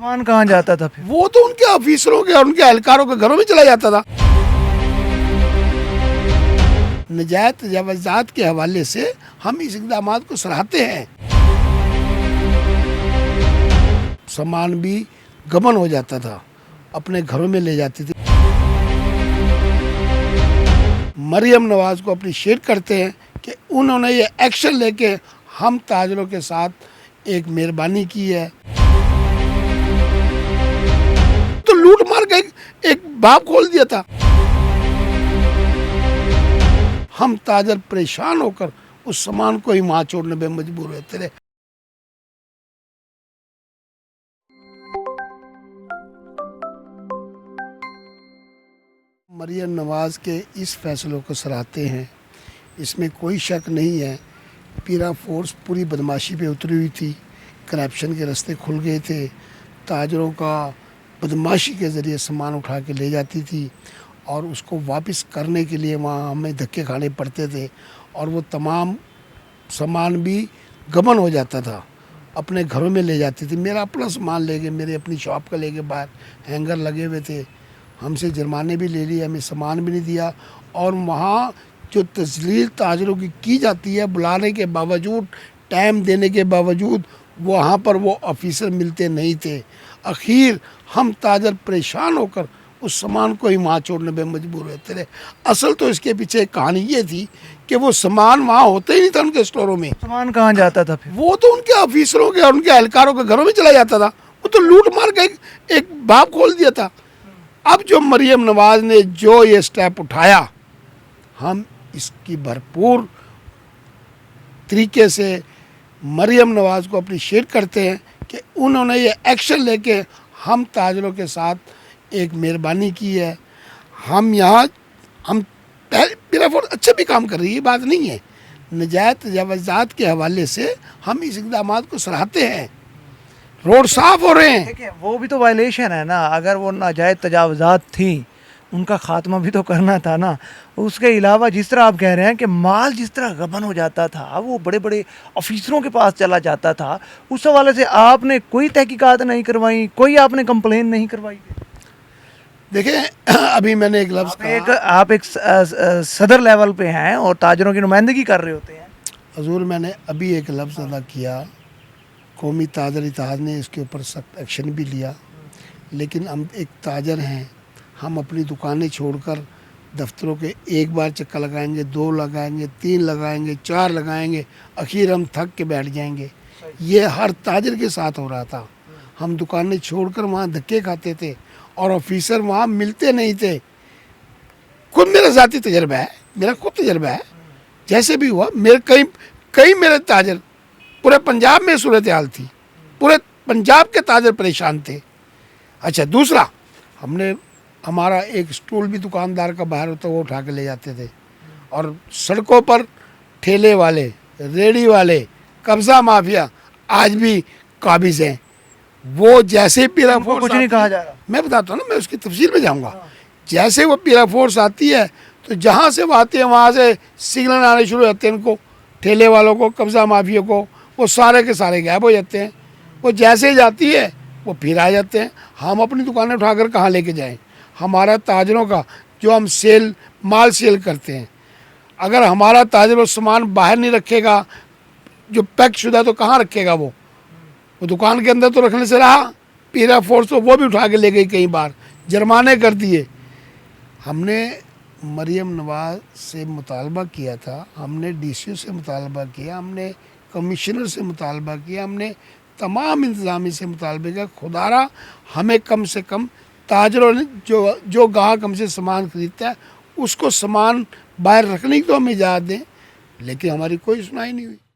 सामान कहाँ जाता था फिर? वो तो उनके ऑफिसरों के और उनके एहलकारों के घरों में चला जाता था। नजायत तजावुज़ात के हवाले से हम इस इक़दाम को सराहते हैं। सामान भी गबन हो जाता था, अपने घरों में ले जाती थी। मरियम नवाज को अप्रिशिएट करते हैं कि उन्होंने ये एक्शन लेके हम ताजरों के साथ एक मेहरबानी की है। तो लूट मार का एक बाब खोल दिया था। हम ताजर परेशान होकर उस सामान को ही वहां छोड़ने पे मजबूर होते रहे। मरियम नवाज के इस फैसलों को सराहते हैं, इसमें कोई शक नहीं है। पीरा फोर्स पूरी बदमाशी पे उतरी हुई थी, करप्शन के रास्ते खुल गए थे, ताजरों का बदमाशी के ज़रिए सामान उठा के ले जाती थी और उसको वापस करने के लिए वहाँ हमें धक्के खाने पड़ते थे और वो तमाम सामान भी गबन हो जाता था, अपने घरों में ले जाती थी। मेरा अपना सामान ले गए, मेरे अपनी शॉप का ले गए, बाहर हैंगर लगे हुए थे, हमसे जुर्माने भी ले लिए, हमें सामान भी नहीं दिया। और वहाँ जो तजलील ताजरों की जाती है, बुलाने के बावजूद, टाइम देने के बावजूद वहाँ पर वो ऑफिसर मिलते नहीं थे। आखिर हम ताजर परेशान होकर उस सामान को ही वहाँ छोड़ने पे मजबूर होते रहे। असल तो इसके पीछे कहानी ये थी कि वो सामान वहाँ होता ही नहीं था उनके स्टोरों में। सामान कहाँ जाता था फिर? वो तो उनके ऑफिसरों के और उनके एहलकारों के घरों में चला जाता था। वो तो लूट मार का एक बाब खोल दिया था। अब जो मरियम नवाज ने जो ये स्टेप उठाया, हम इसकी भरपूर तरीके से मरियम नवाज को अप्रिशिएट करते हैं कि उन्होंने ये एक्शन लेके हम ताजरों के साथ एक मेहरबानी की है। हम यहाँ पीरा फोर्स अच्छे भी काम कर रही है, बात नहीं है। नजायत तजावुज़ात के हवाले से हम इस इक़दाम को सराहते हैं। रोड साफ हो रहे हैं। देखिए, वो भी तो वायलेशन है ना। अगर वो नाजायज़ तजावुज़ात थी, उनका खात्मा भी तो करना था ना। उसके अलावा जिस तरह आप कह रहे हैं कि माल जिस तरह गबन हो जाता था, वो बड़े बड़े ऑफिसरों के पास चला जाता था, उस हवाले से आपने कोई तहकीकात नहीं करवाई, कोई आपने कंप्लेन नहीं करवाई? देखिए, अभी मैंने एक लफ्ज़ कहा, आप एक सदर लेवल पे हैं और ताजरों की नुमाइंदगी कर रहे होते हैं। हजूर, मैंने अभी एक लफ्ज़ अदा किया, कौमी ताजर इत्तेहाद ने इसके ऊपर सख्त एक्शन भी लिया, लेकिन हम एक ताजर हैं, हम अपनी दुकानें छोड़कर दफ्तरों के एक बार चक्कर लगाएंगे, 2 लगाएंगे, 3 लगाएंगे, 4 लगाएंगे, आखिर हम थक के बैठ जाएंगे। ये हर ताजर के साथ हो रहा था। हम दुकानें छोड़कर वहाँ धक्के खाते थे और ऑफिसर वहाँ मिलते नहीं थे। खुद मेरा ज़ाती तजर्बा है, मेरा खुद तजर्बा है। जैसे भी हुआ, मेरे कई मेरे ताजर, पूरे पंजाब में सूरत हाल थी, पूरे पंजाब के ताजर परेशान थे। अच्छा, दूसरा, हमारा एक स्टूल भी दुकानदार का बाहर होता, वो उठा के ले जाते थे। और सड़कों पर ठेले वाले, रेडी वाले, कब्जा माफिया आज भी काबिज हैं। वो जैसे पीरा फोर्स कुछ नहीं कहा जा रहा, मैं बताता हूँ ना, मैं उसकी तफसील में जाऊँगा। जैसे वो पीरा फोर्स आती है तो जहाँ से वो आती है वहाँ से सिग्नल आने शुरू होते हैं उनको, ठेले वालों को, कब्जा माफिया को। वो सारे के सारे गायब हो जाते हैं। वो जैसे ही जाती है वो फिर आ जाते हैं। हम अपनी दुकानें उठाकर कहाँ लेके जाएं? हमारा ताजरों का जो हम माल सेल करते हैं, अगर हमारा ताजर वो सामान बाहर नहीं रखेगा जो पैक शुदा, तो कहाँ रखेगा? वो दुकान के अंदर तो रखने से रहा। पीरा फोर्स तो वो भी उठा के ले गई, कई बार जुर्माने कर दिए। हमने मरियम नवाज से मुतालबा किया था, हमने DCO से मुतालबा किया, हमने कमिश्नर से मुतालबा किया, हमने तमाम इंतज़ामी से मुतालबा किया, खुदारा हमें कम से कम ताजरों ने जो गाहक हमसे सामान खरीदता है उसको सामान बाहर रखने की तो हमें इजाज़त दें। लेकिन हमारी कोई सुनाई नहीं हुई।